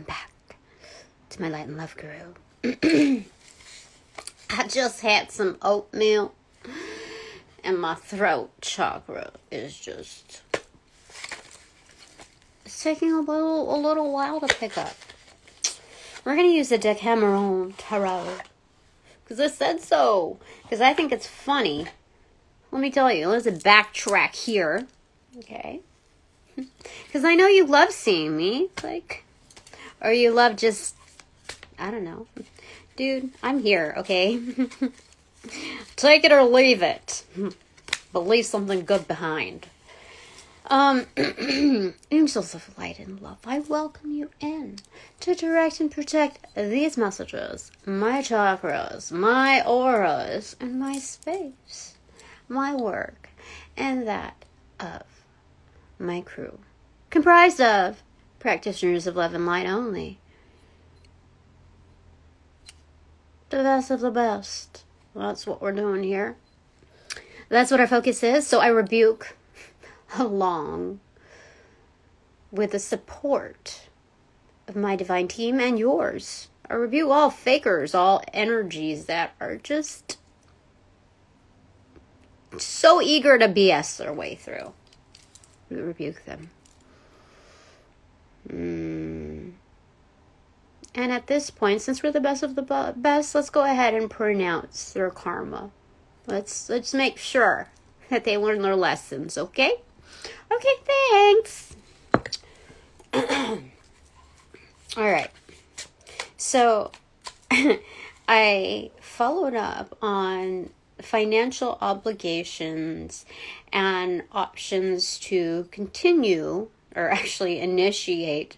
Welcome back to my Light and Love Guru. I just had some oatmeal and my throat chakra is just... It's taking a little while to pick up. We're going to use the Decameron Tarot. Because I said so. Because I think it's funny. Let me tell you, let's backtrack here. Okay? Because I know you love seeing me. Like, or you love just, I don't know. Dude, I'm here, okay? Take it or leave it. But leave something good behind. Angels of light and love, I welcome you in to direct and protect these messages, my chakras, my auras, and my space, my work, and that of my crew, comprised of practitioners of love and light only. The best of the best. That's what we're doing here. That's what our focus is. So I rebuke, along with the support of my divine team and yours, I rebuke all fakers, all energies that are just so eager to BS their way through. We rebuke them. And at this point, since we're the best of the best, let's go ahead and pronounce their karma. Let's make sure that they learn their lessons, okay? Okay, thanks. All right. So I followed up on financial obligations and options to continue or actually initiate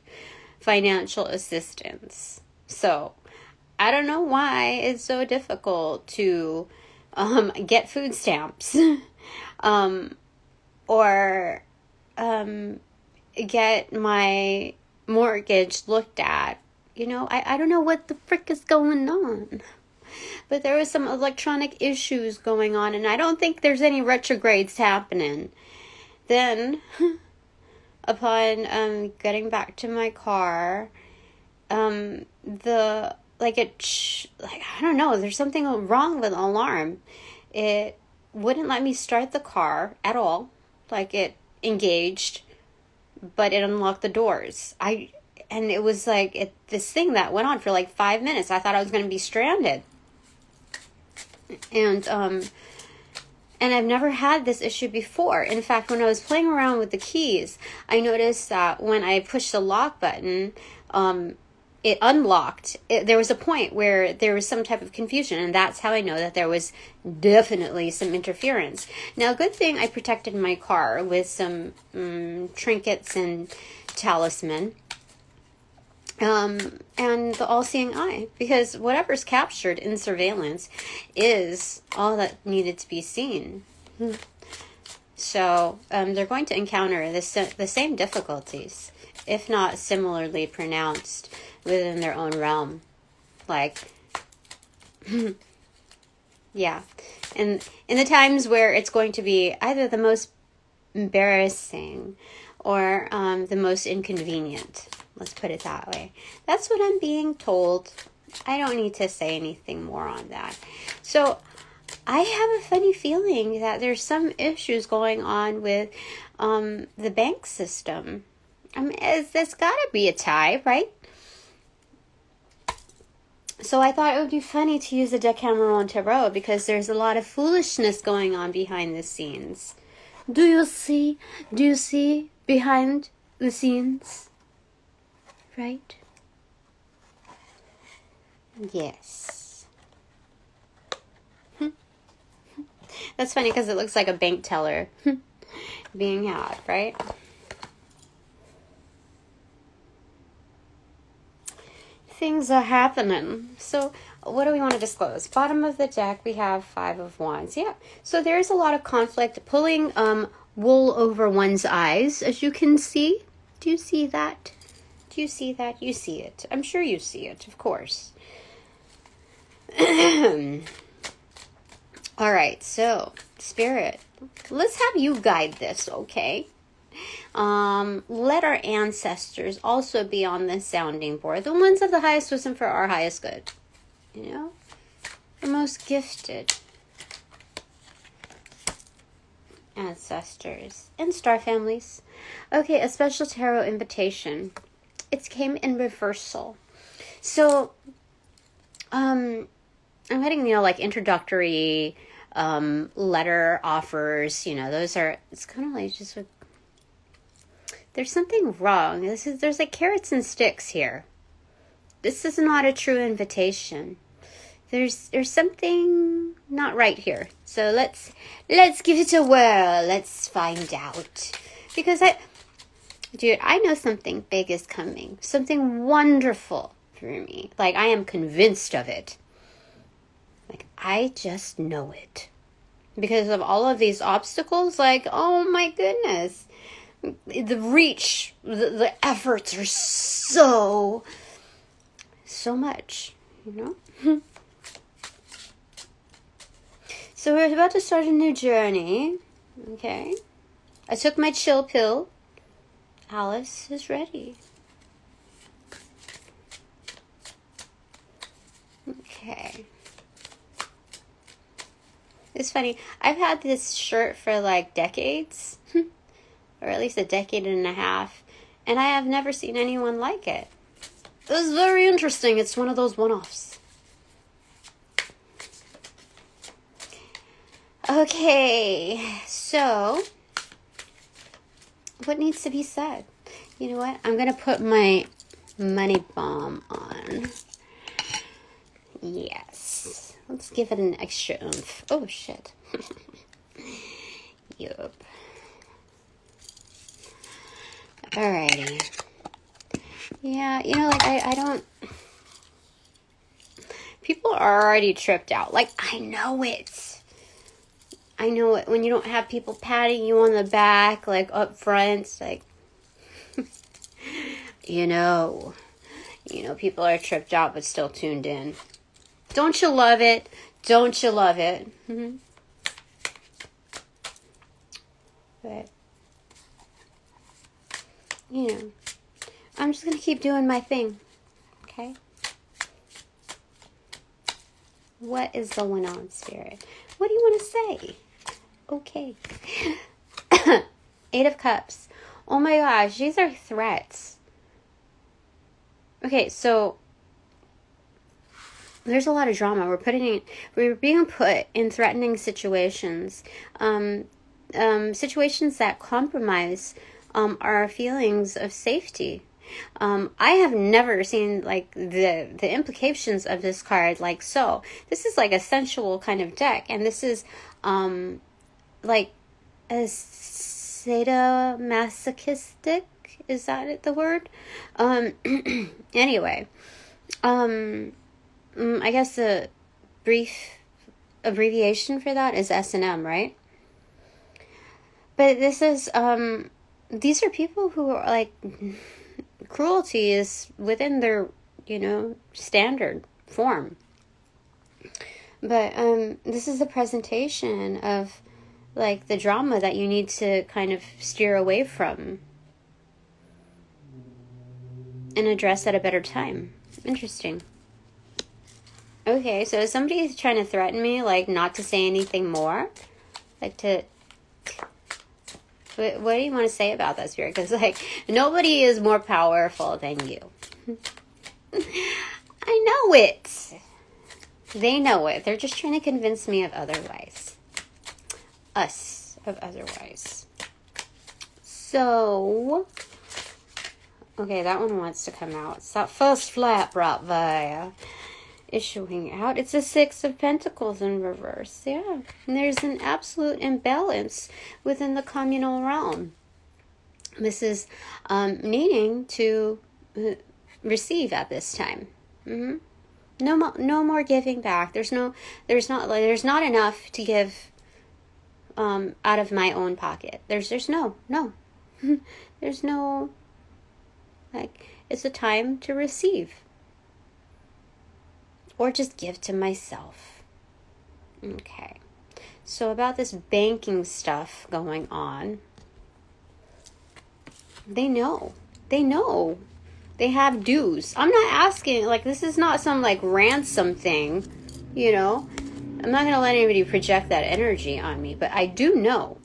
financial assistance. So I don't know why it's so difficult to get food stamps or get my mortgage looked at. You know, I don't know what the frick is going on. But there was some electronic issues going on, and I don't think there's any retrogrades happening. Then, upon getting back to my car, I don't know, there's something wrong with the alarm. It wouldn't let me start the car at all. Like, it engaged, but it unlocked the doors. And it was like this thing that went on for like 5 minutes. I thought I was going to be stranded. And I've never had this issue before. In fact, when I was playing around with the keys, I noticed that when I pushed the lock button, it unlocked. There was a point where there was some type of confusion, and that's how I know that there was definitely some interference. Now, good thing I protected my car with some trinkets and talisman. And the all-seeing eye, because whatever's captured in surveillance is all that needed to be seen. So they're going to encounter the same difficulties, if not similarly pronounced, within their own realm. Like, yeah. And in the times where it's going to be either the most embarrassing or the most inconvenient. Let's put it that way. That's what I'm being told. I don't need to say anything more on that. So I have a funny feeling that there's some issues going on with the bank system. There's got to be a tie, right? So I thought it would be funny to use the Decameron Tarot because there's a lot of foolishness going on behind the scenes. Do you see? Do you see behind the scenes? Right? Yes. That's funny because it looks like a bank teller being had, right? Things are happening. So what do we want to disclose? Bottom of the deck, we have 5 of Wands. Yeah. So there's a lot of conflict, pulling wool over one's eyes, as you can see. Do you see that? Do you see that? You see it. I'm sure you see it, of course. All right, so, Spirit, let's have you guide this, okay? Let our ancestors also be on this sounding board. The ones of the highest wisdom for our highest good. You know? The most gifted ancestors and star families. Okay, a special tarot invitation. It came in reversal. So, I'm getting, like introductory letter offers, those are, it's kind of like just there's something wrong. There's like carrots and sticks here. This is not a true invitation. There's something not right here. So let's give it a whirl. Let's find out. Because I know something big is coming. Something wonderful for me. Like, I am convinced of it. Like, I just know it. Because of all of these obstacles, like, oh my goodness. The reach, the efforts are so much, So we're about to start a new journey. Okay. I took my chill pill. Alice is ready. Okay. It's funny. I've had this shirt for like decades. Or at least a decade and a half. And I have never seen anyone like it. It was very interesting. It's one of those one-offs. Okay. So, what needs to be said? You know what? I'm going to put my money bomb on. Yes. Let's give it an extra oomph. Oh, shit. Yup. Alrighty. Yeah, like, I don't... People are already tripped out. Like, I know it. I know it. When you don't have people patting you on the back, like, up front, like... people are tripped out but still tuned in. Don't you love it? Don't you love it? Mm-hmm. But... I'm just going to keep doing my thing. Okay? What is going on, Spirit? What do you want to say? Okay. 8 of Cups. Oh my gosh, these are threats. Okay, so there's a lot of drama. We're being put in threatening situations. Situations that compromise our feelings of safety. I have never seen like the implications of this card like so. This is like a sensual kind of deck, and this is like a sadomasochistic. Is that it, the word? Anyway, I guess the brief abbreviation for that is S&M, right? But this is these are people who are like, cruelty is within their, standard form. But this is a presentation of like the drama that you need to kind of steer away from and address at a better time. Interesting. Okay, so somebody is trying to threaten me, like, not to say anything more? Like, to... What do you want to say about that, Spirit? Because, like, nobody is more powerful than you. I know it. They know it. They're just trying to convince me of otherwise. Us of otherwise. So... Okay, that one wants to come out. It's that first flap right there. Issuing out. It's a 6 of Pentacles in reverse. Yeah. And there's an absolute imbalance within the communal realm. This is needing to receive at this time. Mm-hmm. No more giving back. There's not enough to give out of my own pocket. There's no. There's no, like, it's a time to receive. Or just give to myself. Okay. So about this banking stuff going on. They know. They know. They have dues. I'm not asking, like, this is not some, like, ransom thing, you know? I'm not going to let anybody project that energy on me, but I do know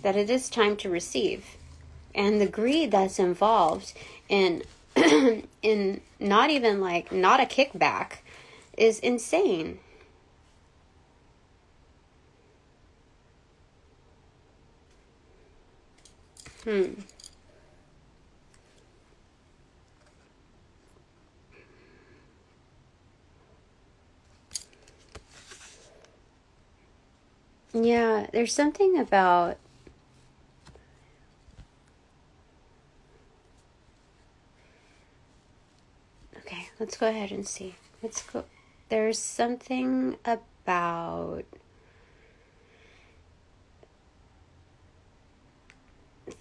that it is time to receive. And the greed that's involved in in not even, like, not a kickback is insane. Yeah, there's something about... Okay, let's go ahead and see. Let's go. There's something about...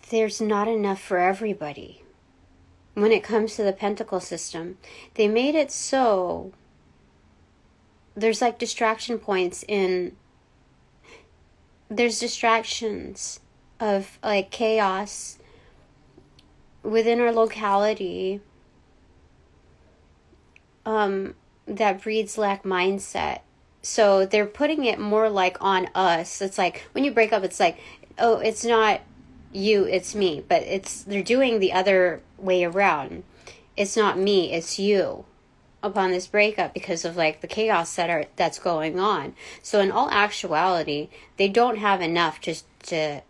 There's not enough for everybody. When it comes to the pentacle system, they made it so there's like distraction points in... There's distractions of like chaos within our locality that breeds lack mindset. So they're putting it more like on us. It's like when you break up, it's like, oh, it's not you, it's me. But they're doing the other way around. It's not me, it's you upon this breakup because of like the chaos that's going on. So in all actuality, they don't have enough just to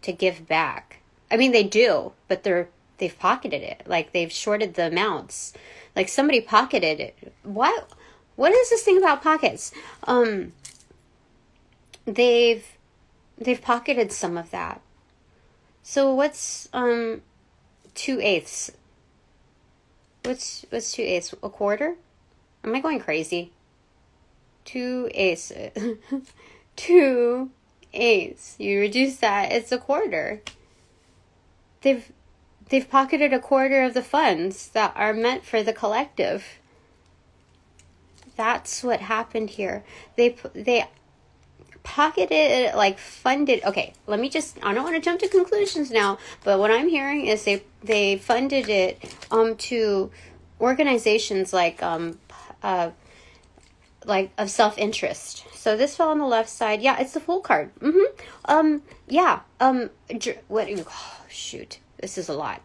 give back. I mean, they do, but they've pocketed it. Like they've shorted the amounts. Like somebody pocketed it. What is this thing about pockets? They've pocketed some of that. So what's 2/8? What's 2/8? A quarter? Am I going crazy? 2/8. 2/8. You reduce that, it's a quarter. They've pocketed a quarter of the funds that are meant for the collective. That's what happened here. They pocketed, like funded. Okay, I don't want to jump to conclusions now, but what I'm hearing is they funded it to organizations like of self-interest. So this fell on the left side. Yeah, it's the Fool card. What? Oh, shoot. This is a lot.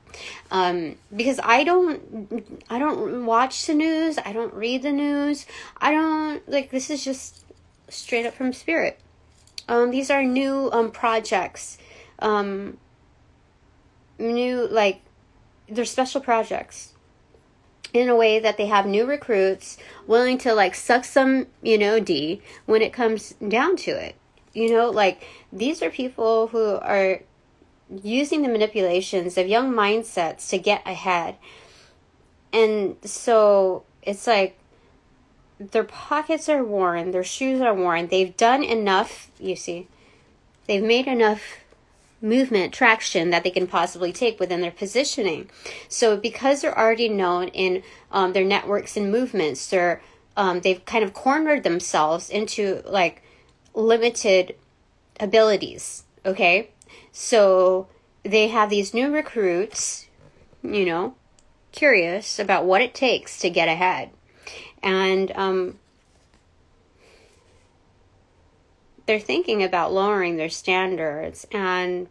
Because I don't watch the news. I don't read the news. This is just straight up from spirit. These are new projects. They're special projects. In a way that they have new recruits willing to like suck some, D when it comes down to it. These are people who are using the manipulations of young mindsets to get ahead. And so it's like their pockets are worn, their shoes are worn. They've done enough, you see. They've made enough movement, traction that they can possibly take within their positioning. So because they're already known in their networks and movements, they've kind of cornered themselves into like limited abilities. Okay, so they have these new recruits, curious about what it takes to get ahead, and they're thinking about lowering their standards, and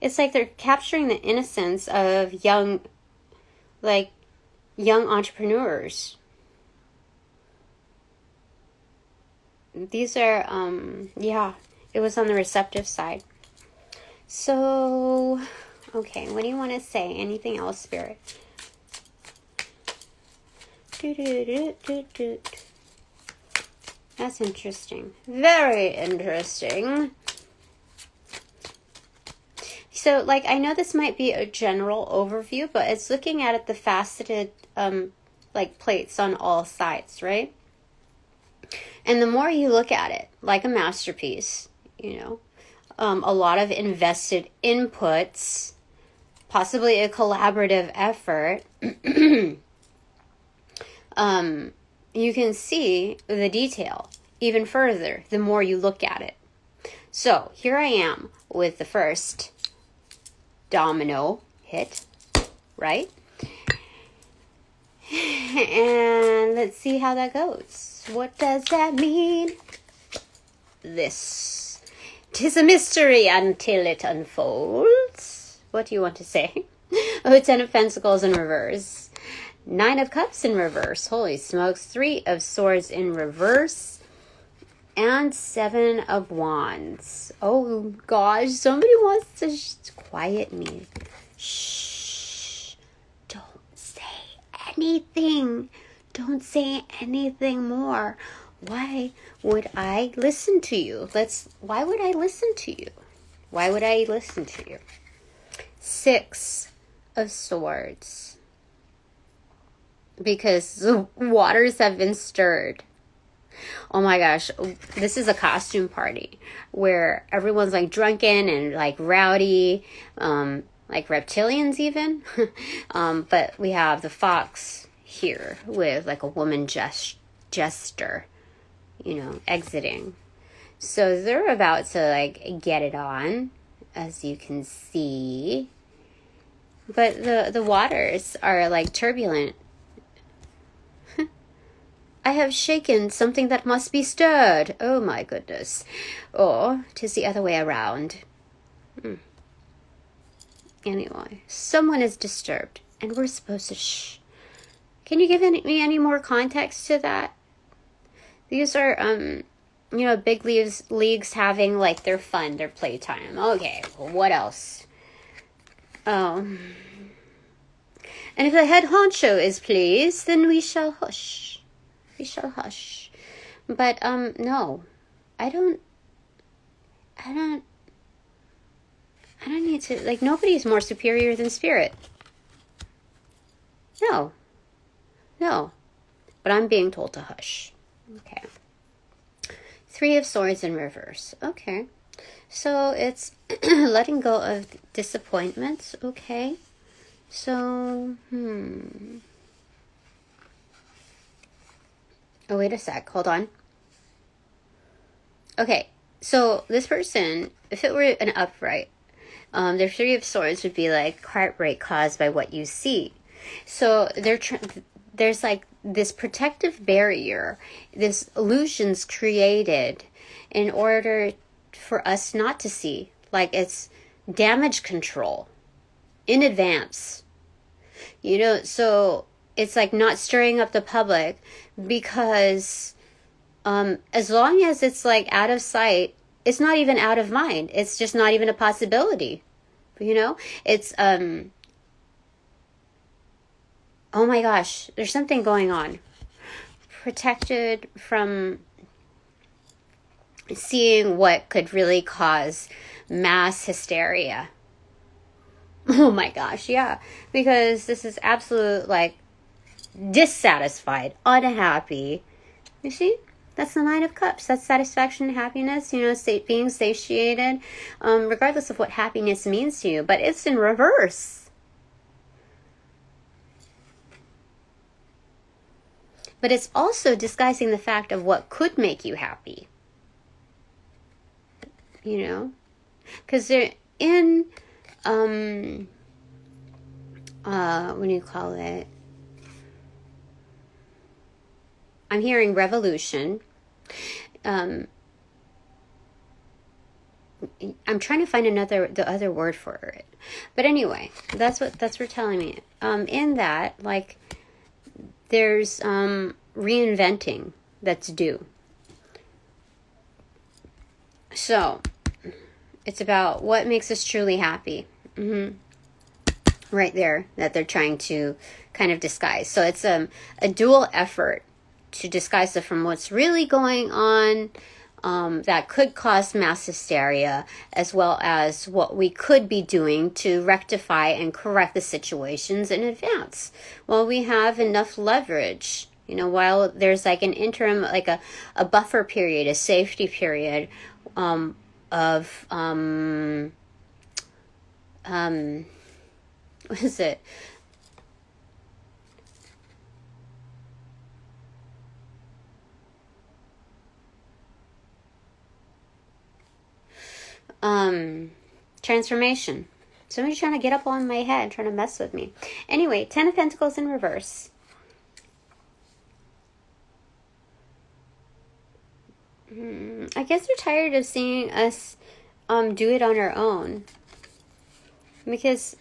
it's like they're capturing the innocence of young entrepreneurs. These are it was on the receptive side. So okay, what do you want to say? Anything else, Spirit? That's interesting. Very interesting. So, I know this might be a general overview, but it's looking at the faceted, plates on all sides, right? And the more you look at it, like a masterpiece, a lot of invested inputs, possibly a collaborative effort, you can see the detail. even further the more you look at it. So here I am with the first domino hit, right? And let's see how that goes. What does that mean? This. 'Tis a mystery until it unfolds. What do you want to say? Oh, 10 of Pentacles in reverse. 9 of Cups in reverse. Holy smokes. 3 of Swords in reverse. And 7 of Wands. Oh, gosh. Somebody wants to quiet me. Shh. Don't say anything. Don't say anything more. Why would I listen to you? Why would I listen to you? Why would I listen to you? 6 of Swords. Because the waters have been stirred. Oh my gosh, this is a costume party where everyone's like drunken and like rowdy, like reptilians even. But we have the fox here with like a woman jester, exiting. So they're about to like get it on, as you can see. But the waters are like turbulent. I have shaken something that must be stirred. Oh my goodness. Or 'tis the other way around. Anyway, someone is disturbed and we're supposed to shh. Can you give me any more context to that? These are, big leagues having like their fun, their playtime. Okay, well, what else? Oh. And if the head honcho is pleased, then we shall hush. We shall hush. But, no. I don't need to, like, nobody's more superior than spirit. No. But I'm being told to hush. Okay. 3 of Swords in reverse. Okay. So it's letting go of disappointments. Okay. So, Oh, wait a sec. Hold on. Okay. So this person, if it were an upright, their 3 of Swords would be like heartbreak caused by what you see. So there's like this protective barrier, this illusions created in order for us not to see. Like it's damage control in advance. So it's like not stirring up the public because as long as it's like out of sight, it's not even out of mind. It's just not even a possibility. It's oh my gosh, there's something going on. Protected from seeing what could really cause mass hysteria. Oh my gosh, yeah. Because this is absolute, like, dissatisfied, unhappy. You see? That's the 9 of Cups. That's satisfaction and happiness, being satiated, regardless of what happiness means to you. But it's in reverse. But it's also disguising the fact of what could make you happy. Because they're in, what do you call it? I'm hearing revolution. I'm trying to find the other word for it. But anyway, that's what telling me. In that, like, there's reinventing that's due. So it's about what makes us truly happy. Right there, that they're trying to kind of disguise. So it's a dual effort to disguise it from what's really going on, that could cause mass hysteria, as well as what we could be doing to rectify and correct the situations in advance. Well, we have enough leverage, while there's like an interim, like a buffer period, a safety period, of what is it? Transformation. Somebody's trying to get up on my head, trying to mess with me. Anyway, 10 of Pentacles in reverse. I guess they're tired of seeing us do it on our own. Because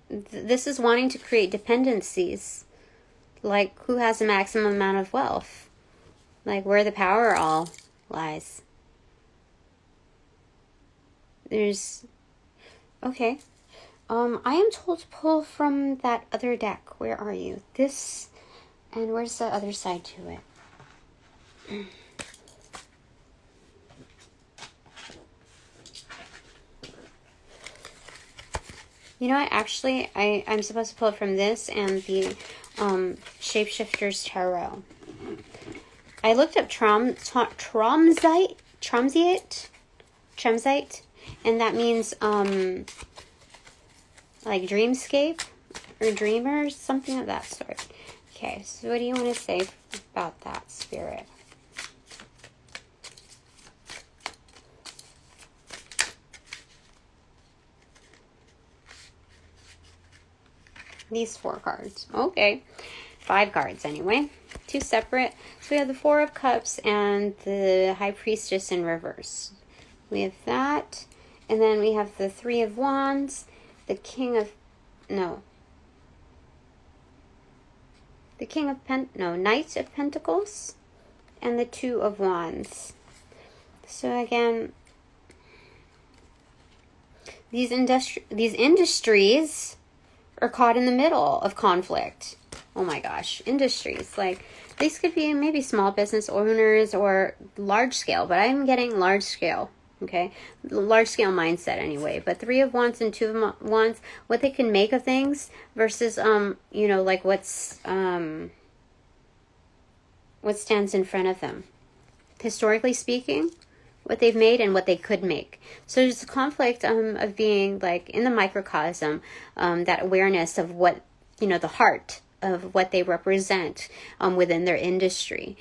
this is wanting to create dependencies. Like, who has the maximum amount of wealth? Like, where the power all lies. There's... Okay. I am told to pull from that other deck. Where are you? This... And where's the other side to it? You know what? Actually, I'm supposed to pull from this and the Shapeshifter's Tarot. I looked up Tromsite, and that means like dreamscape or dreamers, something of that sort. Okay, so what do you want to say about that, Spirit? These 4 cards. Okay. 5 cards anyway. 2 separate. So we have the 4 of Cups and the High Priestess in reverse. We have that. And then we have the 3 of Wands. The King of... No. The King of Knight of Pentacles. And the 2 of Wands. So again... These industries... are caught in the middle of conflict. Oh my gosh. Industries. Like, these could be maybe small business owners or large scale, but I'm getting large scale. Okay? Large scale mindset anyway. But 3 of Wands and 2 of Wands, what they can make of things versus, you know, like what stands in front of them. Historically speaking, what they've made and what they could make. So there's a conflict of being like in the microcosm, that awareness of what, you know, the heart of what they represent within their industry.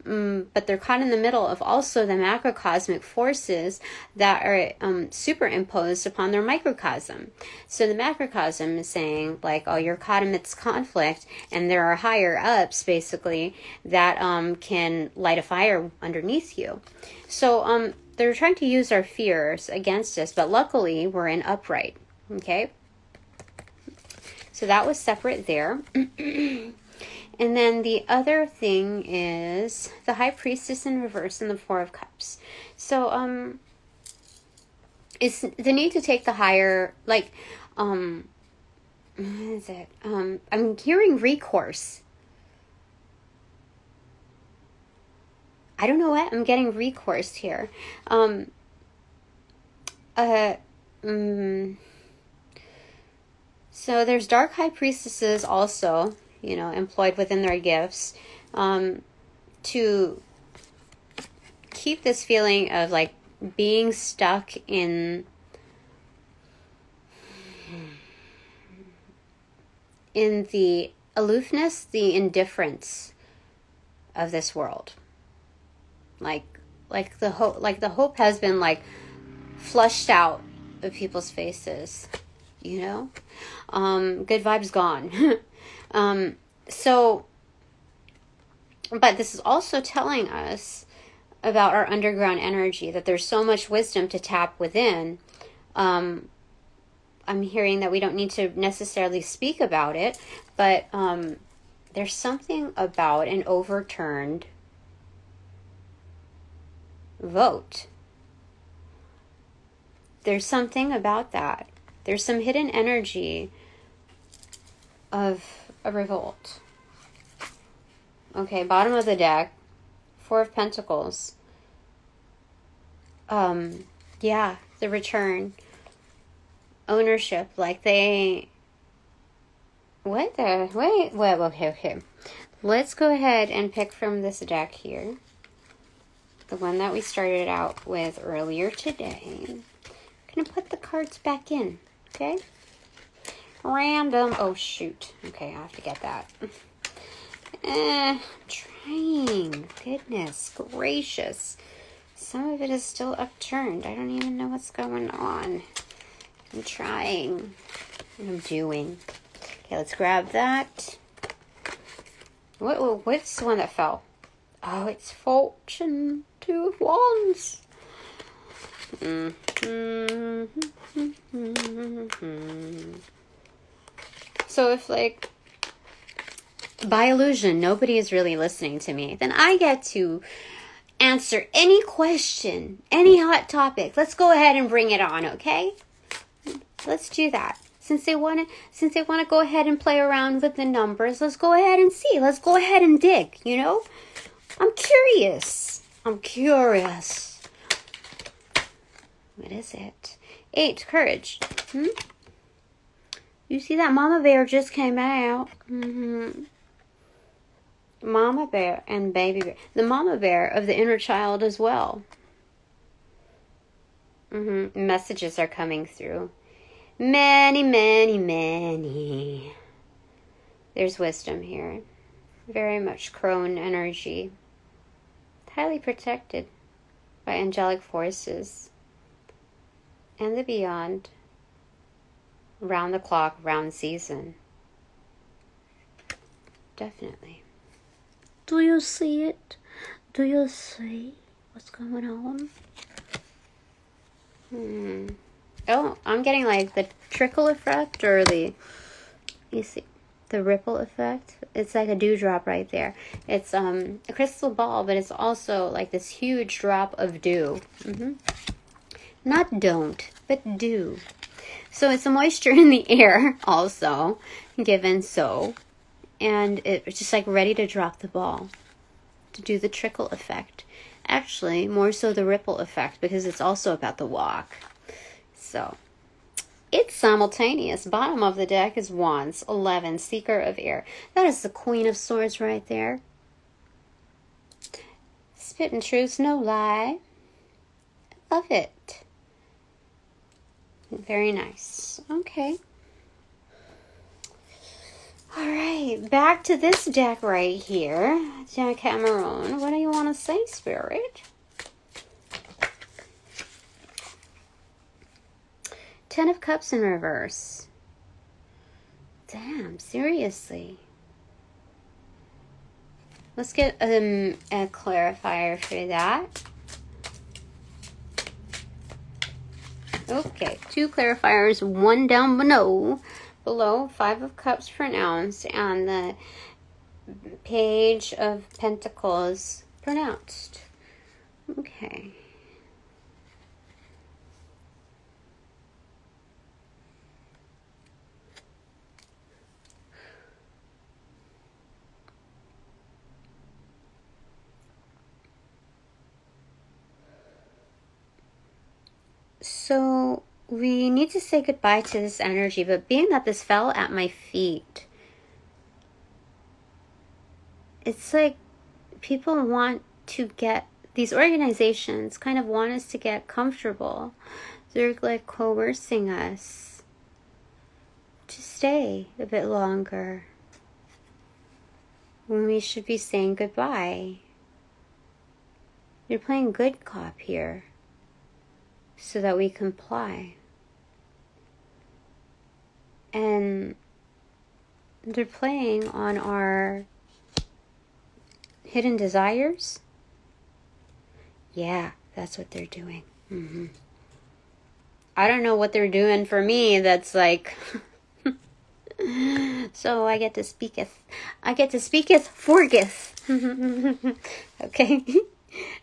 But they're caught in the middle of also the macrocosmic forces that are superimposed upon their microcosm. So the macrocosm is saying, like, oh, you're caught amidst conflict, and there are higher ups, basically, that can light a fire underneath you. So they're trying to use our fears against us, but luckily we're in upright. Okay? So that was separate there. And then the other thing is the High Priestess in reverse and the 4 of Cups. So, it's the need to take the higher, like, what is it? I'm hearing recourse. I don't know what, I'm getting recourse here. So there's dark High Priestesses also, you know, employed within their gifts, to keep this feeling of like being stuck in the aloofness, the indifference of this world. Like the hope has been like flushed out of people's faces, you know? Good vibes gone. So, but this is also telling us about our underground energy, that there's so much wisdom to tap within. I'm hearing that we don't need to necessarily speak about it, but there's something about an overturned vote. There's something about that. There's some hidden energy of a revolt. Okay, bottom of the deck, 4 of Pentacles. Yeah, the return. Ownership, like they... What the... Wait, well, okay. Let's go ahead and pick from this deck here. The one that we started out with earlier today. I'm going to put the cards back in, okay? Random. Oh, shoot. Okay, I have to get that. I'm trying. Goodness gracious. some of it is still upturned. I don't even know what's going on. I'm trying. I'm doing. Okay, let's grab that. What's the one that fell? Oh, it's Fortune. 2 of Wands. So if, like, by illusion, nobody is really listening to me, then I get to answer any question, any hot topic. Let's go ahead and bring it on, okay? Let's do that. Since they want to go ahead and play around with the numbers, let's go ahead and see. Let's go ahead and dig, you know? I'm curious. What is it? 8, courage. You see that mama bear just came out. Mama bear and baby bear. The mama bear of the inner child as well. Messages are coming through. Many, many, many. There's wisdom here. Very much crone energy. Highly protected by angelic forces. And the beyond. Round the clock, round season. Definitely. Do you see it? Do you see what's going on? Oh, I'm getting like the trickle effect or the, you see, the ripple effect. It's like a dewdrop right there. It's a crystal ball, but it's also like this huge drop of dew. Not don't, but dew. So it's the moisture in the air also given so. And it's just like ready to drop the ball. To do the trickle effect. Actually, more so the ripple effect because it's also about the walk. So, it's simultaneous. Bottom of the deck is Wands, 11, Seeker of Air. That is the Queen of Swords right there. Spitting truth, no lie. Love it. Very nice. Okay. Alright, back to this deck right here. Jack Cameron. What do you want to say, Spirit? 10 of Cups in reverse. Damn, seriously. Let's get a clarifier for that. Okay, 2 clarifiers, 1 down below. 5 of Cups pronounced, and the Page of Pentacles pronounced. Okay. So we need to say goodbye to this energy, but being that this fell at my feet, it's like people want to get, these organizations kind of want us to get comfortable. They're like coercing us to stay a bit longer when we should be saying goodbye. They're playing good cop here so that we comply. And they're playing on our hidden desires. Yeah, that's what they're doing. I don't know what they're doing for me that's like so I get to speaketh forgeth. Okay.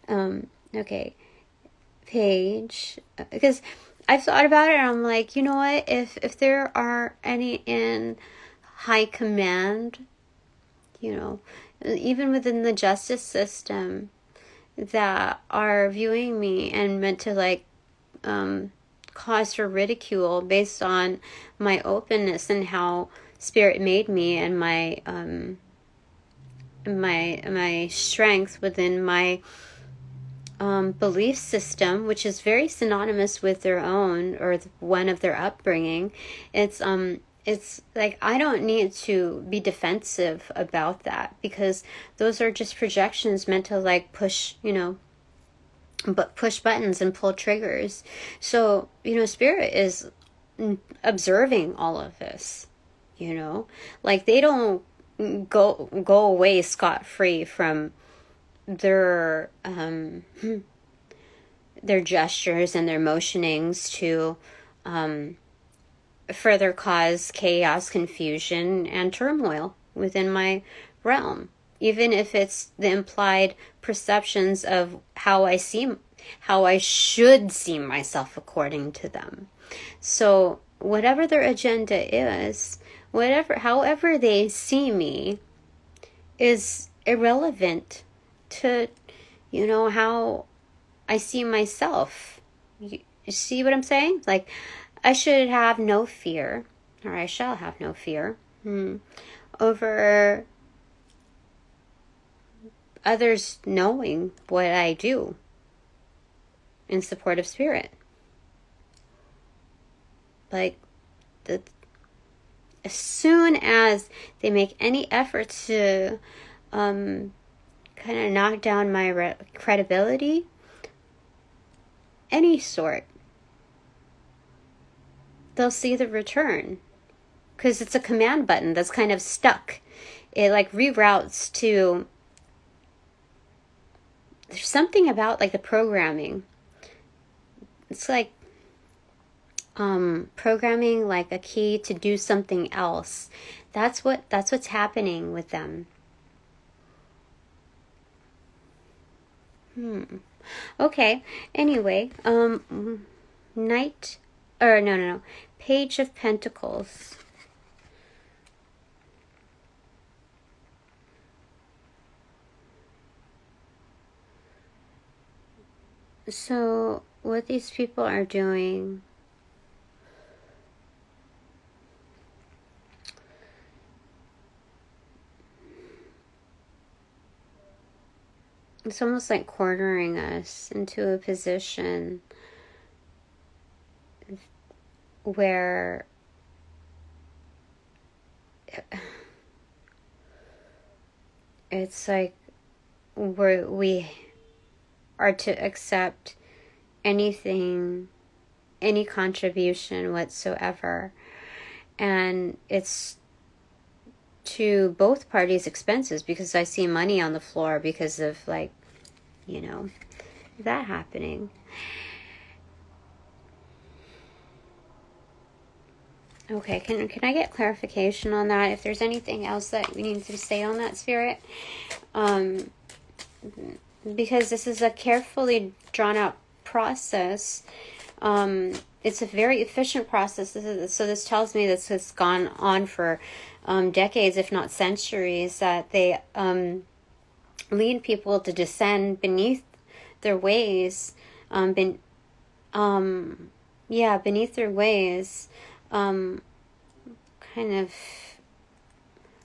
Okay. Page, because I've thought about it and I'm like, you know what, if there are any in high command, you know, even within the justice system that are viewing me and meant to like cause for ridicule based on my openness and how Spirit made me and my my strength within my belief system, which is very synonymous with their own or one of their upbringing. It's like I don't need to be defensive about that because those are just projections meant to like push, you know, but push buttons and pull triggers. So, Spirit is observing all of this, like they don't go away scot-free from their gestures and their motionings to further cause chaos, confusion, and turmoil within my realm, even if it's the implied perceptions of how I should see myself according to them. So whatever their agenda is, however they see me, is irrelevant to, how I see myself. You see what I'm saying? Like, I should have no fear, or I shall have no fear, over others knowing what I do in support of Spirit. Like, as soon as they make any effort to kind of knock down my credibility, any sort, they'll see the return. Because it's a command button that's kind of stuck. It like reroutes to... There's something about like the programming. It's like programming like a key to do something else. That's what's happening with them. Okay. Anyway, Page of Pentacles. So what these people are doing, it's almost like cornering us into a position where it's like we are to accept anything, any contribution whatsoever. And it's to both parties' expenses, because I see money on the floor because of like, that happening. Okay, can I get clarification on that? If there's anything else that we need to say on that, Spirit? Because this is a carefully drawn out process. It's a very efficient process. So this tells me this has gone on for decades, if not centuries, that they lead people to descend beneath their ways, beneath their ways, kind of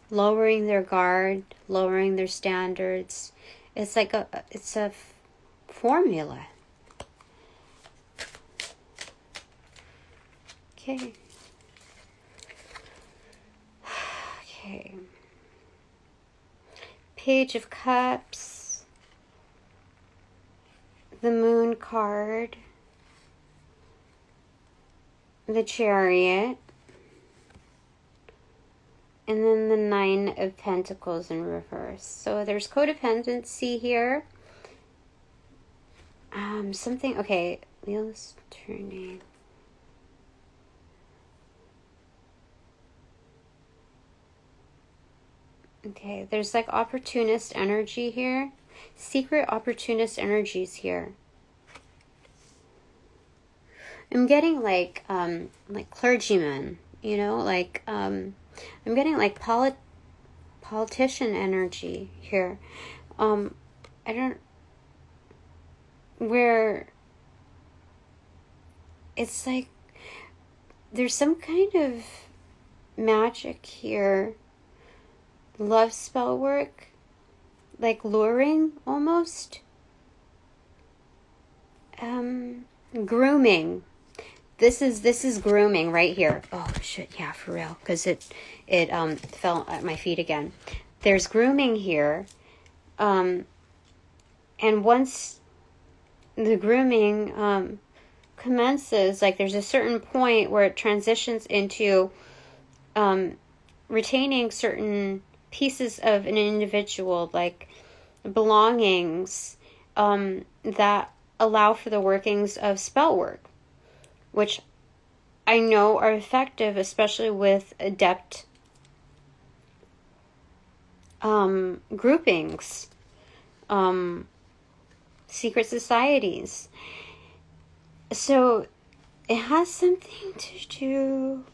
lowering their guard, lowering their standards. It's like it's a formula. Okay. Okay. Page of Cups. The Moon card. The Chariot. And then the Nine of Pentacles in reverse. So there's codependency here. Okay, wheels turning. Okay, there's like opportunist energy here. Secret opportunist energies here. I'm getting like clergymen, I'm getting like politician energy here. Where it's like there's some kind of magic here. Love spell work, like luring almost. Grooming. This is grooming right here. Oh shit, yeah, for real, because it fell at my feet again. There's grooming here, and once the grooming commences, like there's a certain point where it transitions into retaining certain pieces of an individual, like belongings, that allow for the workings of spell work, which I know are effective, especially with adept groupings, secret societies. So it has something to do,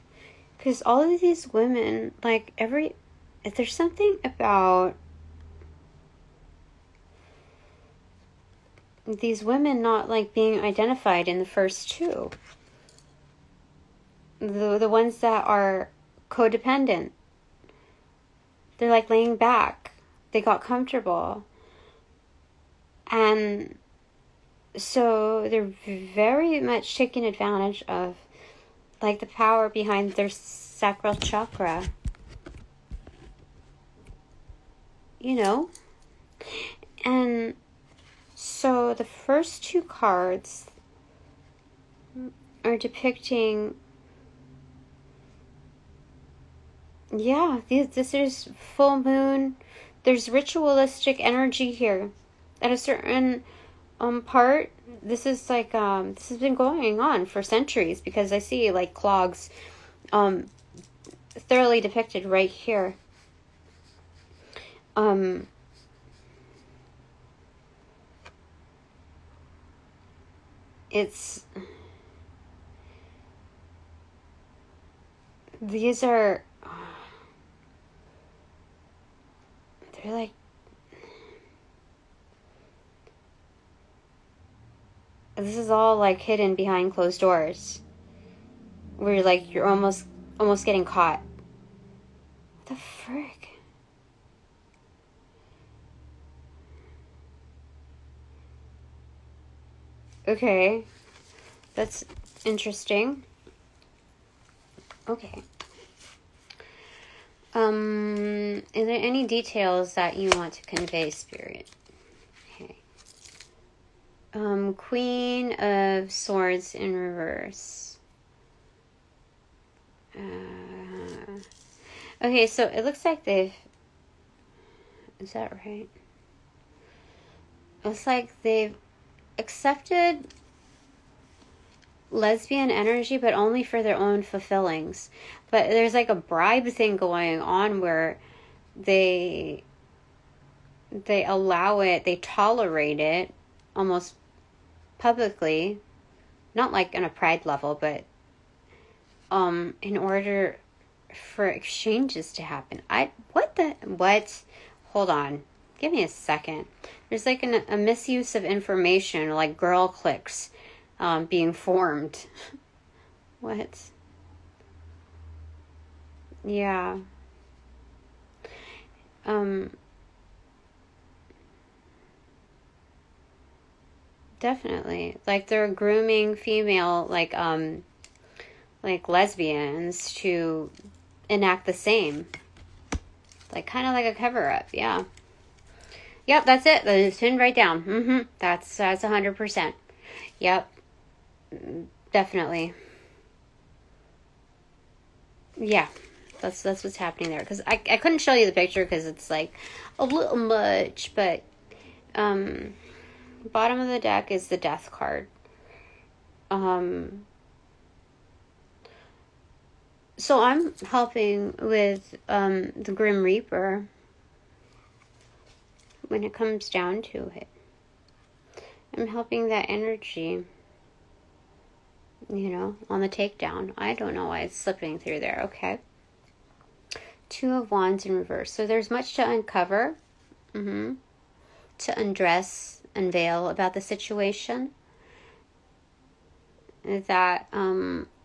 because all of these women, like there's something about these women not like being identified in the first two. The ones that are codependent. They're like laying back. They got comfortable. And so they're very much taking advantage of like the power behind their sacral chakra. You know? And so the first two cards are depicting, this is full moon. There's ritualistic energy here. At a certain part, this is like, this has been going on for centuries, because I see like clogs thoroughly depicted right here. These are, they're like, this is all like hidden behind closed doors, where like you're almost getting caught. What the frick? Okay, that's interesting. Okay. Is there any details that you want to convey, Spirit? Okay. Queen of Swords in reverse. Okay, so it looks like they've... Is that right? It looks like they've accepted lesbian energy, but only for their own fulfillings. But there's like a bribe thing going on where they allow it, they tolerate it almost publicly, not like on a pride level, but in order for exchanges to happen. What? Hold on. Give me a second. There's like a misuse of information, like girl cliques being formed. What? Yeah. Definitely. Like they're grooming female, like lesbians to enact the same. Like kind of like a cover up, yeah. Yep, that's it. It's pinned right down. That's 100%. Yep. Definitely. Yeah. That's what's happening there. Because I couldn't show you the picture because it's like a little much, but bottom of the deck is the Death card. So I'm helping with the Grim Reaper when it comes down to it. I'm helping that energy, on the takedown. I don't know why it's slipping through there. Okay. Two of Wands in reverse. So there's much to uncover, to undress, unveil about the situation. That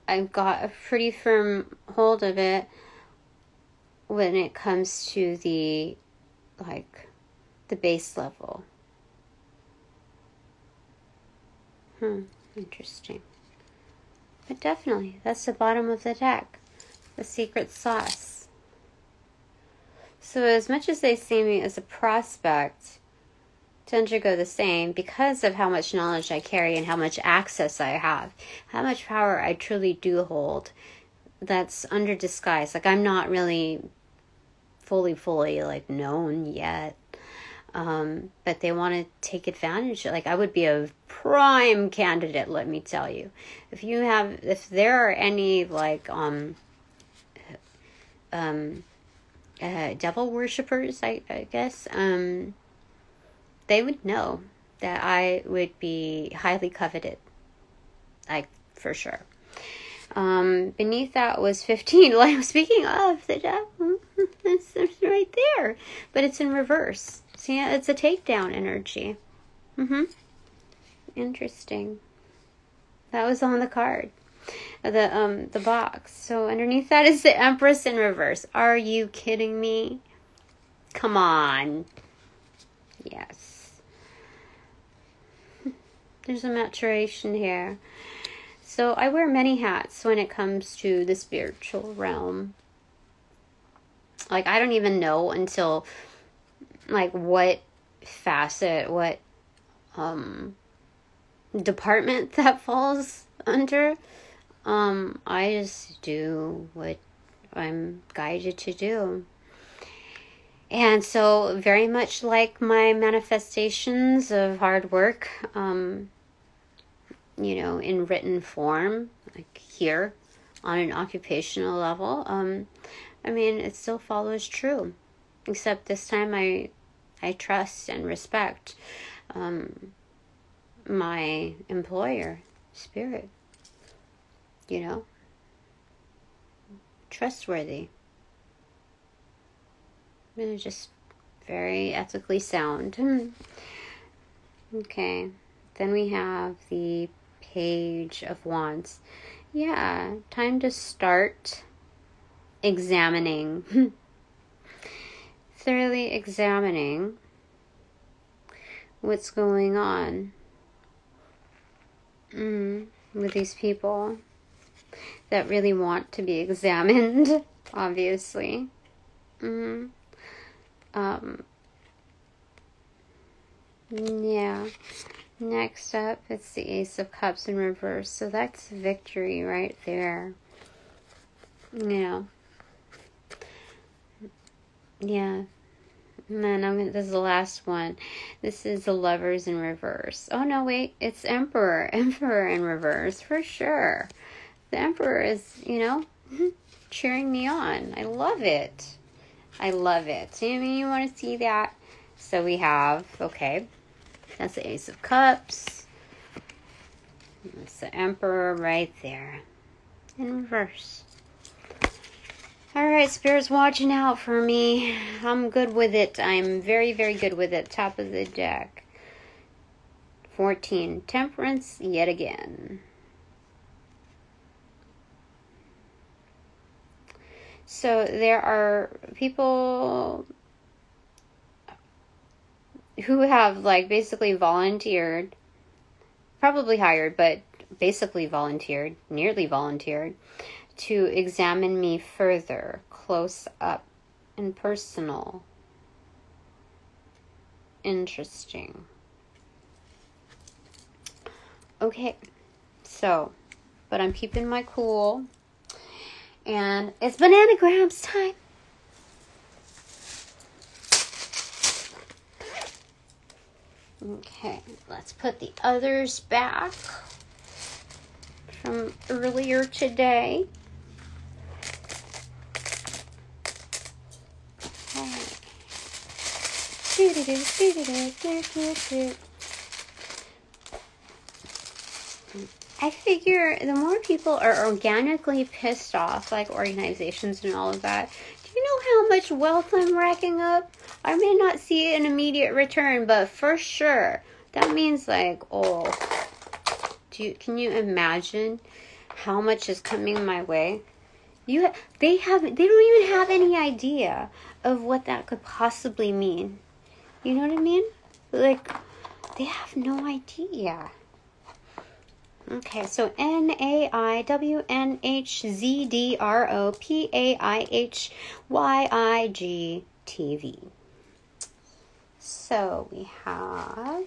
I've got a pretty firm hold of it when it comes to the base level. Interesting. But definitely, that's the bottom of the deck. The secret sauce. So as much as they see me as a prospect, to undergo the same because of how much knowledge I carry and how much access I have, how much power I truly do hold. That's under disguise. Like, I'm not really fully like known yet. But they want to take advantage. Like, I would be a prime candidate, let me tell you. If there are any like devil worshippers, I guess, they would know that I would be highly coveted, like, for sure. Beneath that was 15. Like, speaking of the devil, it's right there, but it's in reverse. See, it's a takedown energy. Interesting. That was on the card, the box. So underneath that is the Empress in reverse. Are you kidding me? Come on. Yes. There's a maturation here. So I wear many hats when it comes to the spiritual realm. Like, I don't even know until, like, what facet, what department that falls under. I just do what I'm guided to do. And so, very much like my manifestations of hard work, in written form, like here on an occupational level, it still follows true. Except this time I trust and respect my employer, spirit. Trustworthy. Just very ethically sound. Okay. Then we have the Page of Wands. Yeah, time to start examining. Thoroughly examining what's going on with these people that really want to be examined, obviously. Yeah. Next up, it's the Ace of Cups in reverse. So that's victory right there. Yeah. And then this is the last one. This is the Lovers in reverse. Oh, no, wait. It's Emperor. Emperor in reverse, for sure. The Emperor is, cheering me on. I love it. You want to see that? So we have, okay, that's the Ace of Cups. That's the Emperor right there in reverse. All right, Spirit's watching out for me. I'm good with it. I'm very, very good with it. Top of the deck. 14, Temperance yet again. So there are people who have, like, basically volunteered, probably hired, but basically volunteered, nearly volunteered, to examine me further, close up and personal. Interesting. Okay, so, but I'm keeping my cool. And it's bananagrams time. Okay, let's put the others back from earlier today. I figure the more people are organically pissed off, like organizations and all of that, do you know how much wealth I'm racking up? I may not see an immediate return, but for sure, that means, like, can you imagine how much is coming my way? They don't even have any idea of what that could possibly mean. You know what I mean? Like, they have no idea. Okay, so NAIWNHZDROPAIHYIGTV. So we have,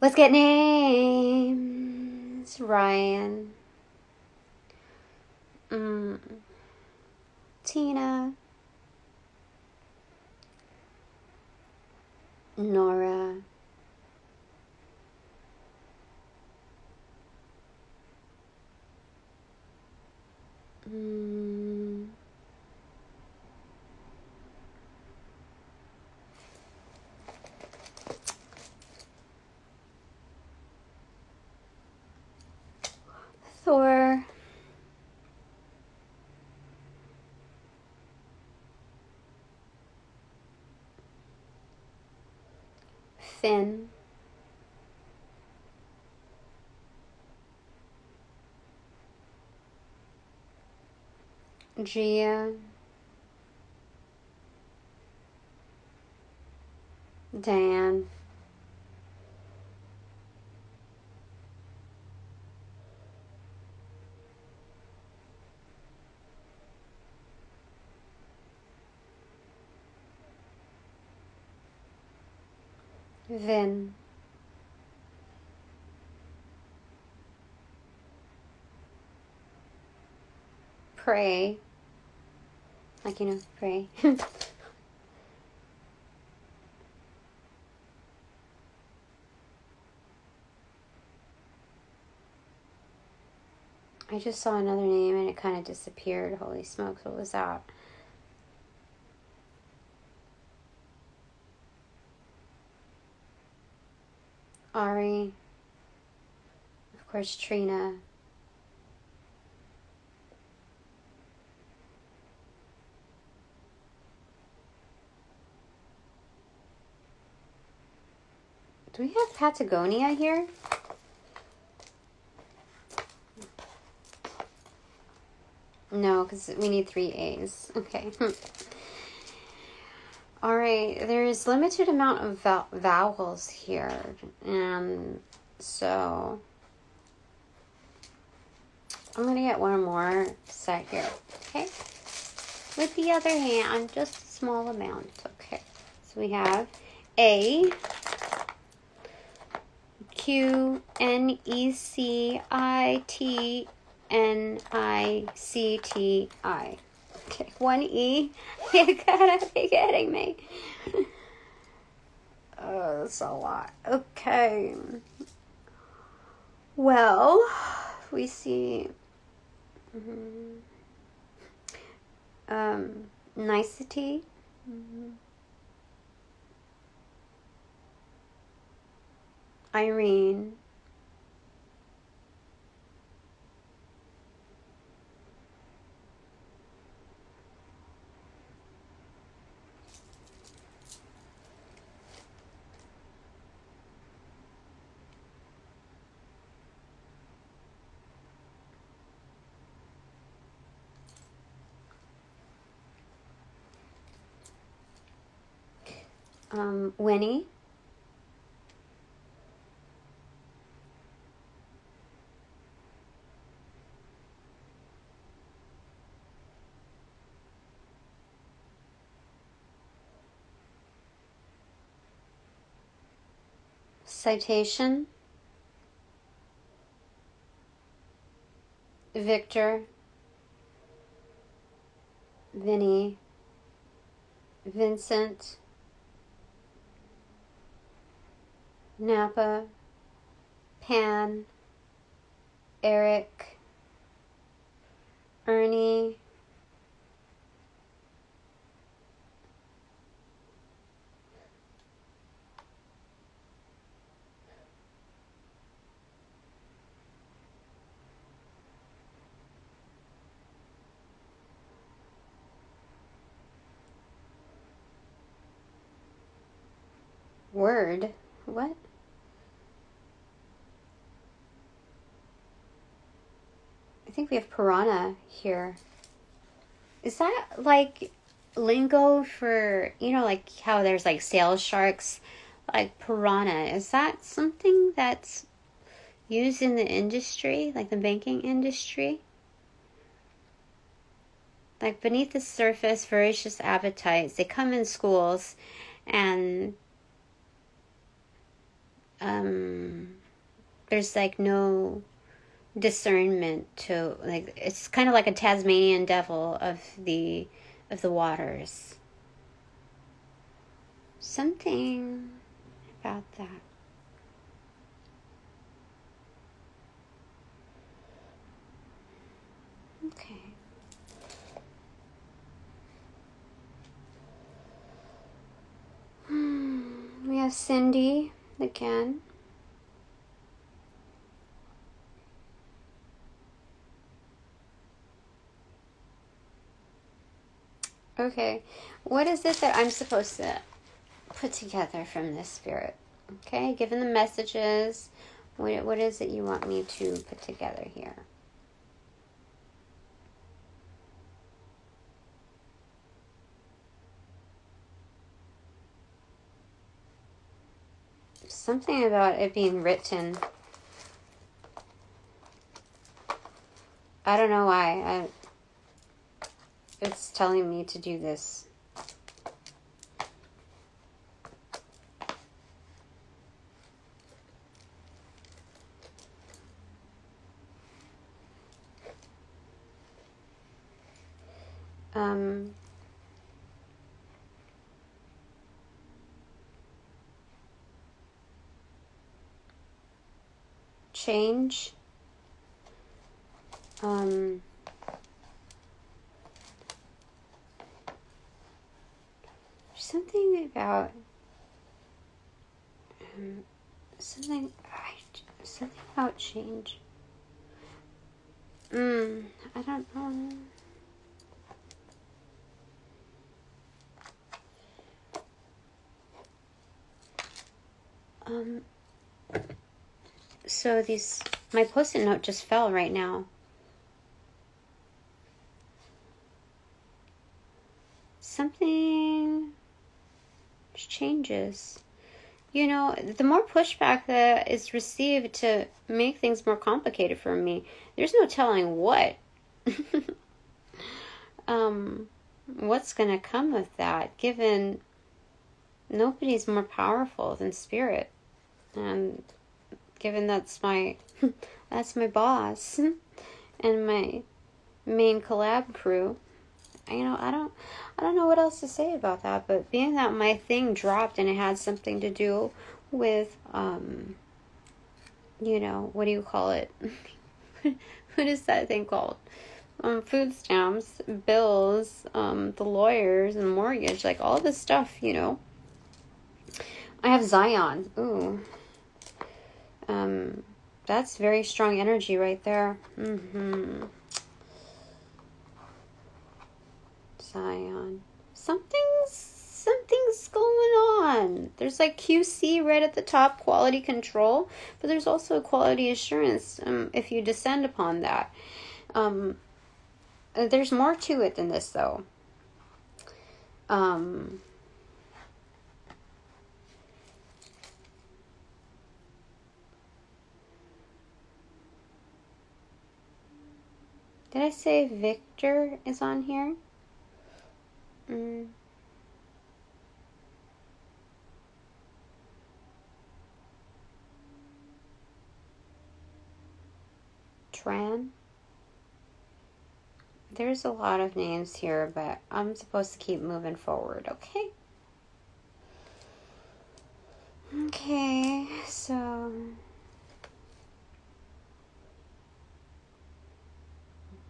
let's get names. Ryan, Tina, Nora, Thor, Finn, Gia, Dan, Vin, Pray, like, you know, pray. I just saw another name and it kind of disappeared. Holy smokes, what was that? Ari, of course, Trina, do we have Patagonia here? No, because we need 3 A's. Okay. All right, there is limited amount of vowels here, and so I'm gonna get one more set here. Okay, with the other hand, just a small amount. Okay, so we have A, Q, N, E, C, I, T, N, I, C, T, I. Okay, 1 E. You gotta be kidding me. Oh, that's a lot. Okay. Well, we see nicety. Irene. Winnie. Citation. Victor. Vinny. Vincent. Napa. Pan. Eric. Ernie. Word? What? I think we have piranha here. Is that like lingo for, you know, like how there's like sail sharks, like piranha? Is that something that's used in the industry, like the banking industry? like beneath the surface, voracious appetites. They come in schools, and there's like no discernment to, like, it's kind of like a Tasmanian devil of the waters. Something about that. Okay. We have Cindy again. Okay, what is it that I'm supposed to put together from this spirit? Okay, given the messages, what is it you want me to put together here? Something about it being written. I don't know why. It's telling me to do this. Change. Something about something about change. I don't know. So my post-it note just fell right now. Something changes. You know, the more pushback that is received to make things more complicated for me, there's no telling what. What's going to come with that, given nobody's more powerful than spirit. And given that's my boss and my main collab crew, you know, I don't know what else to say about that, but being that my thing dropped and it had something to do with you know, what do you call it? What is that thing called? Food stamps, bills, the lawyers and mortgage, like all this stuff, you know. I have Zion. Ooh. That's very strong energy right there. Zion. Something's going on. There's like QC right at the top, quality control, but there's also quality assurance if you descend upon that. There's more to it than this, though. Did I say Victor is on here? Tran? There's a lot of names here, but I'm supposed to keep moving forward, okay? Okay, so...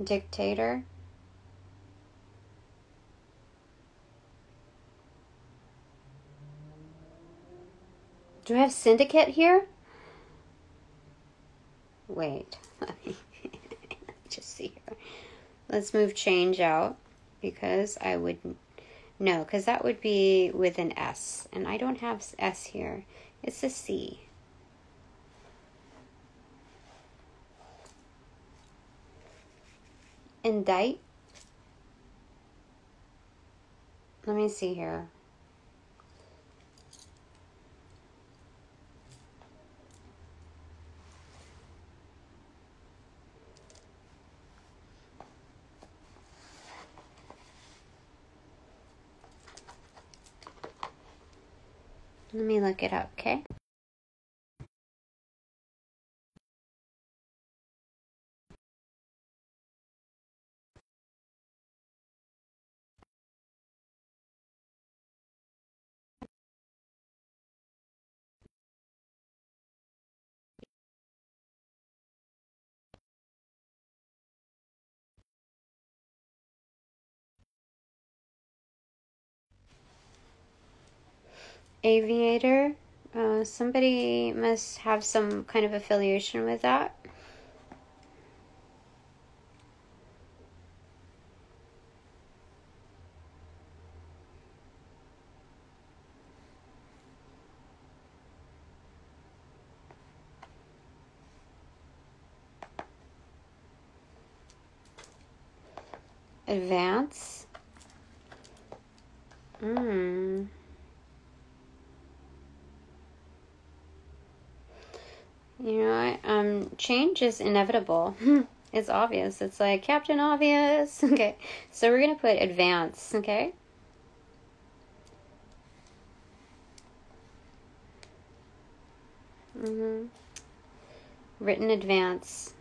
Dictator. Do I have syndicate here? Wait, let me just see here. Let's move change out, because I would... No, because that would be with an S, and I don't have S here. It's a C. Indict. Let me see here. Let me look it up, okay? Aviator. Somebody must have some kind of affiliation with that. Advance. You know what? Change is inevitable. It's obvious. It's like Captain Obvious. Okay, so we're gonna put advance. Okay. Written advance.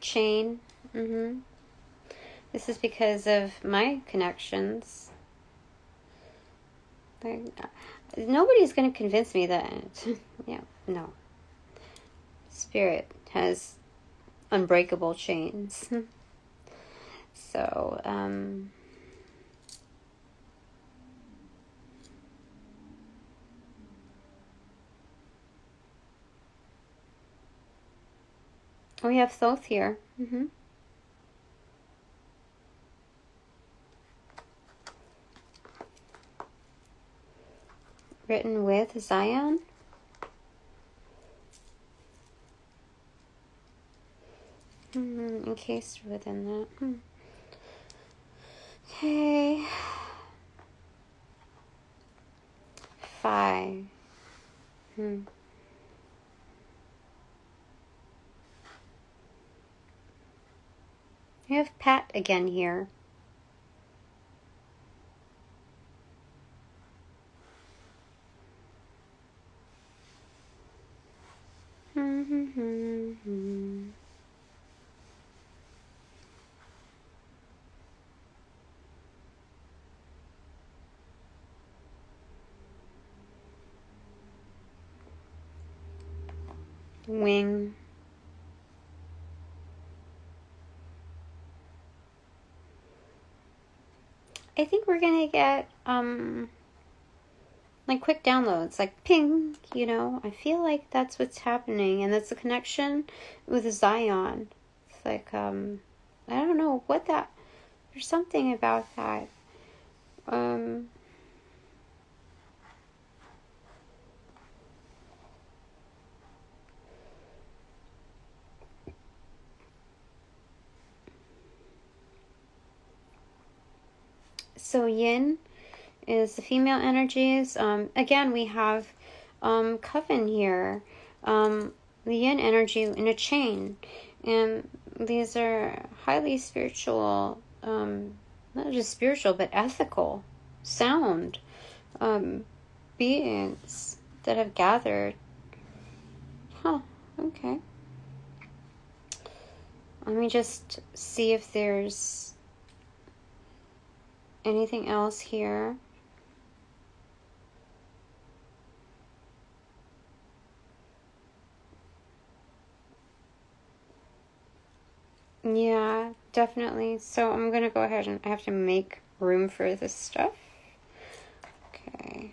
Chain. This is because of my connections. Nobody's going to convince me that, yeah, no. Spirit has unbreakable chains. So, we have Thoth here. Written with Zion. Encased within that. Okay. 5. We have Pat again here. Wing. I think we're gonna get like quick downloads, like ping, you know. I feel like that's what's happening, and that's the connection with Zion. It's like I don't know what that, there's something about that. So yin is the female energies. Again, we have coven here. The yin energy in a chain. And these are highly spiritual, not just spiritual, but ethical, sound beings that have gathered. Okay. Let me just see if there's anything else here. Yeah, definitely. So I'm going to go ahead and I have to make room for this stuff. Okay.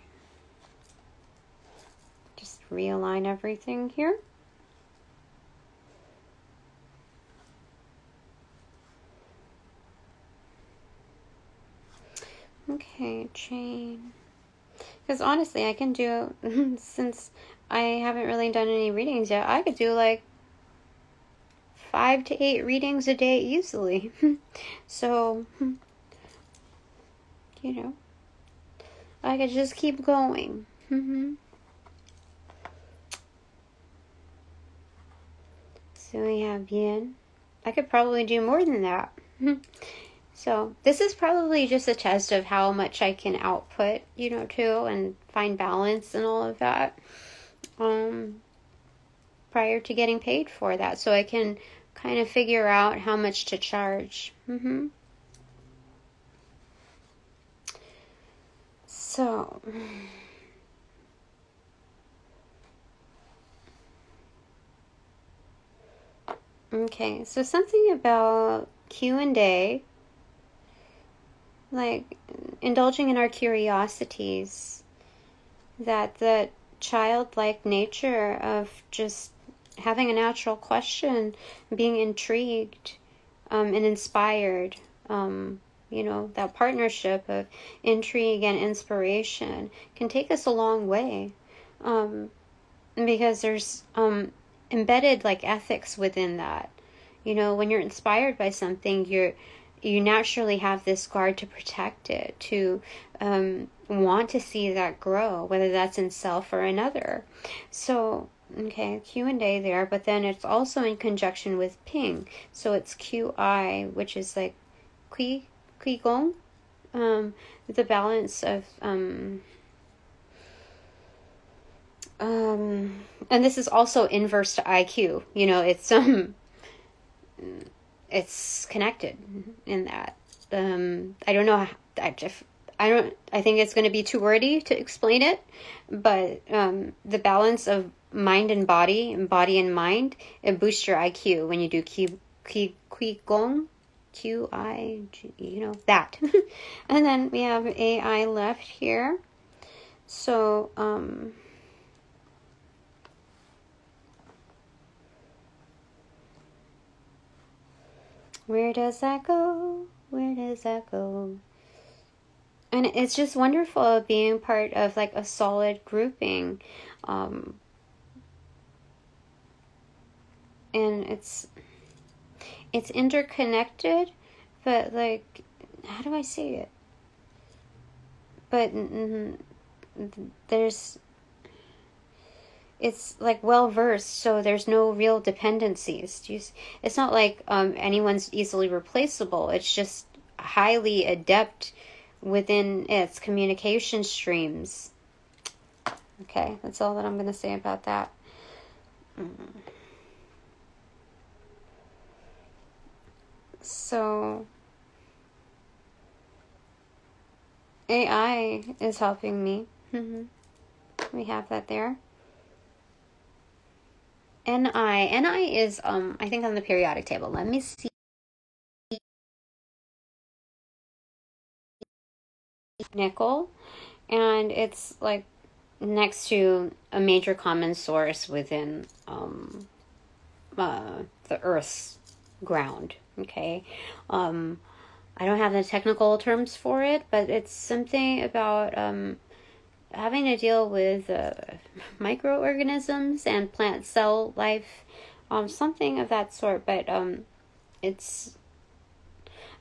Just realign everything here. Okay, chain. Because honestly, I can do, since I haven't really done any readings yet, I could do like 5 to 8 readings a day easily. So, you know, I could just keep going. So we have yin. I could probably do more than that. So this is probably just a test of how much I can output, you know, too, and find balance and all of that, prior to getting paid for that. So I can kind of figure out how much to charge. So, okay, so something about Q&A, like indulging in our curiosities, that the childlike nature of just having a natural question, being intrigued and inspired, you know, that partnership of intrigue and inspiration can take us a long way, because there's embedded like ethics within that. You know, when you're inspired by something, you naturally have this guard to protect it, to want to see that grow, whether that's in self or another. So, okay, Q&A there, but then it's also in conjunction with ping. So it's QI, which is like Qui Gong, the balance of and this is also inverse to IQ. You know, it's connected in that. I don't know. I think it's going to be too wordy to explain it, but the balance of mind and body and mind, it boosts your IQ when you do Qigong, QI, you know, that. And then we have AI left here. So, where does that go? Where does that go? And it's just wonderful being part of like a solid grouping. And it's interconnected, but like, how do I say it? But it's like well versed, so there's no real dependencies. It's not like anyone's easily replaceable. It's just highly adept within its communication streams. Okay, that's all that I'm going to say about that. So, AI is helping me. We have that there. NI is, I think on the periodic table. Let me see. Nickel. And it's like next to a major common source within the Earth's ground. Okay. I don't have the technical terms for it, but it's something about having to deal with microorganisms and plant cell life, something of that sort. But it's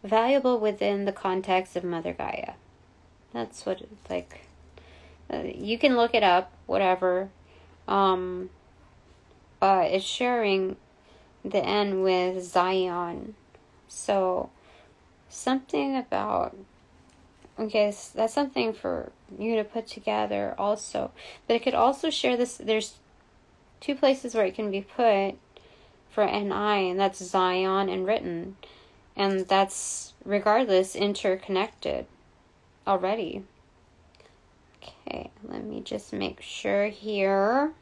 valuable within the context of Mother Gaia. That's what it's like. You can look it up, whatever. But it's sharing the N with Zion. So something about, okay, so that's something for you to put together also. But it could also share this. There's two places where it can be put for NI, and that's Zion and written. And that's, regardless, interconnected already. Okay, let me just make sure here.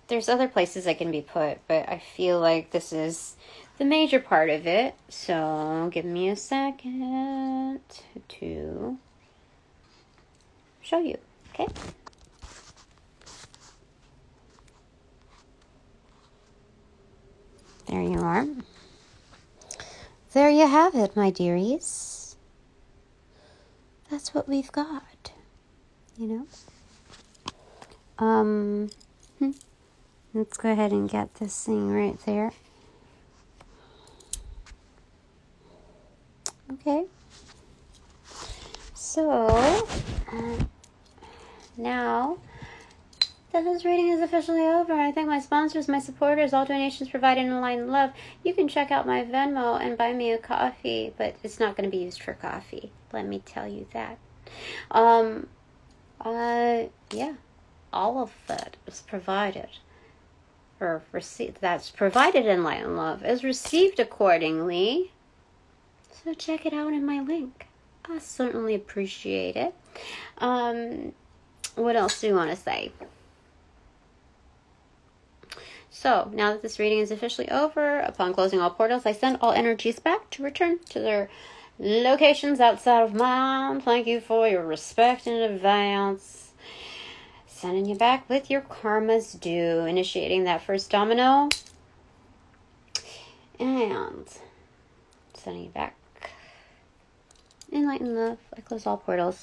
There's other places I can be put, but I feel like this is the major part of it. So give me a second to show you. Okay. There you are. There you have it, my dearies. That's what we've got. You know? Let's go ahead and get this thing right there. Okay. So, now that this reading is officially over, I thank my sponsors, my supporters, all donations provided in enlightened love. You can check out my Venmo and buy me a coffee, but it's not going to be used for coffee. Let me tell you that. Yeah, all of that is provided, or received, that's provided in enlightened love is received accordingly. So check it out in my link. I certainly appreciate it. What else do you want to say? So, now that this reading is officially over, upon closing all portals, I send all energies back to return to their locations outside of mine. Thank you for your respect in advance. Sending you back with your karma's due. Initiating that first domino. And sending you back. Enlightened love. I close all portals.